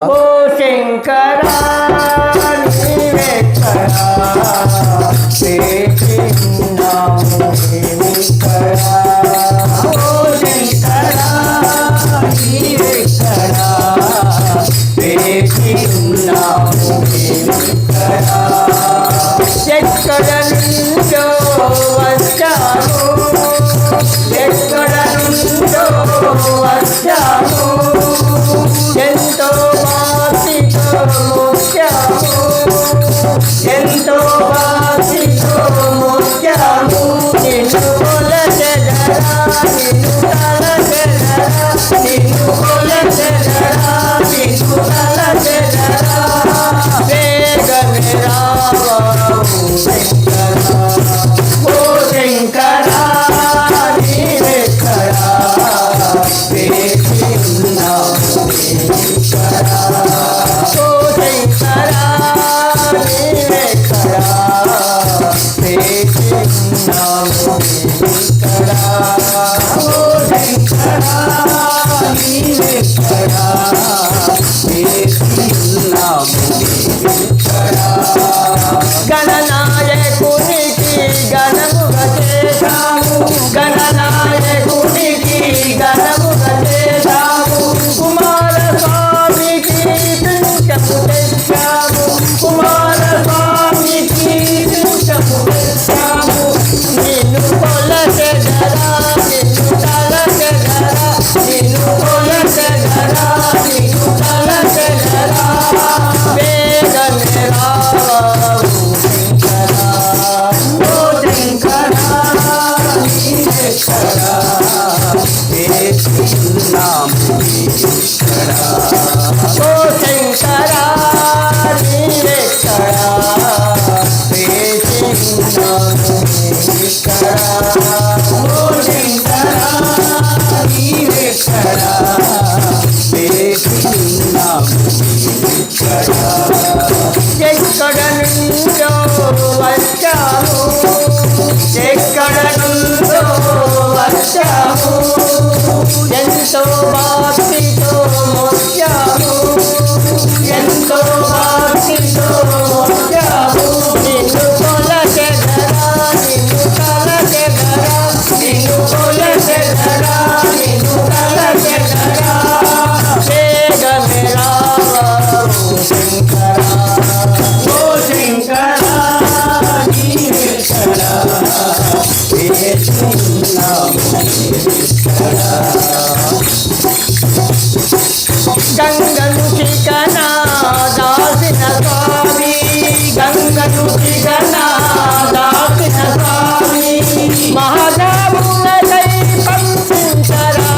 ఓ శంకరా నీవెక్కడా చేసినావు నీవెక్కడా ఓ శంకరా నీవెక్కడా చేసినావు నీవెక్కడా ఎక్కడ నుంచో వచ్చాను ఎక్కడ నుంచో వచ్చాను ఎంతో బాసితో ముఖ్యము ఎంతో బాసితో ముఖ్యము నిన్ను కొలచెదరా నిన్ను తలచెదరా నిన్ను కొలచెదరా నిన్ను తలచెదరా వేగమే రావవు శంకరా ఓ శంకరా నీవెక్కడా వేచి ఉన్నావు నీవెక్కడా ఓ శంకరా నీవెక్కడా వేచి ఉన్నావు నీవెక్కడా ఓ శంకరా నీవెక్కడా వేచి ఉన్నావు నీవెక్కడా గణనాయకునికి గణముగా చేశాము గణనాయకునికి గణముగా చేశాము కుమార స్వామికి పింఛము తెచ్చాము కుమార స్వామికి పింఛము తెచ్చాము నిన్ను కొలచెదరా నిన్ను తలచెదరా నిన్ను కొలచెదరా నిన్ను తలచెదరా వేగమే రావవు శంకరా ఓ శంకరా నీవెక్కడా వేచి ఉన్నాము నీవెక్కడా ఓ శంకరా నీవెక్కడా వేచి ఉన్నాము నీవెక్కడా ఓ శంకరా నీవెక్కడా వేచి ఉన్నాము నీవెక్కడా ఎక్కడ నుంచో వచ్చాము ఎక్కడ నుంచో వచ్చాము ఎంతో భక్తితో మొక్కాము ఎంతో భక్తితో మొక్కాము నిన్ను కొలచెదరా నిన్ను తలచెదరా నిన్ను కొలచెదరా నిన్ను తలచెదరా వేగమే రావవు శంకరా ఓ శంకరా నీవెక్కడా వేచి ఉన్నావు నీవెక్కడా గంగను చికన దాసిన స్వామి గంగను చికన దాసిన స్వామి మహాదేవులకై పంపించరా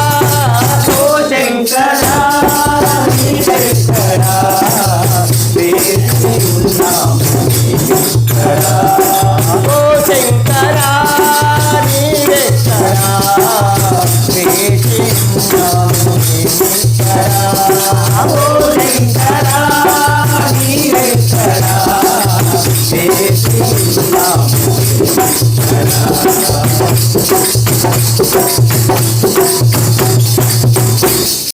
ఓ శంకరా నీవెక్కడా వేచి ఉన్నావు నీవెక్కడా ఓ శంకరా నీవెక్కడా వేచి ఉన్నావు నీవెక్కడా ఓ శంకరా నీవెక్కడా వేచి ఉన్నావు నీవెక్కడా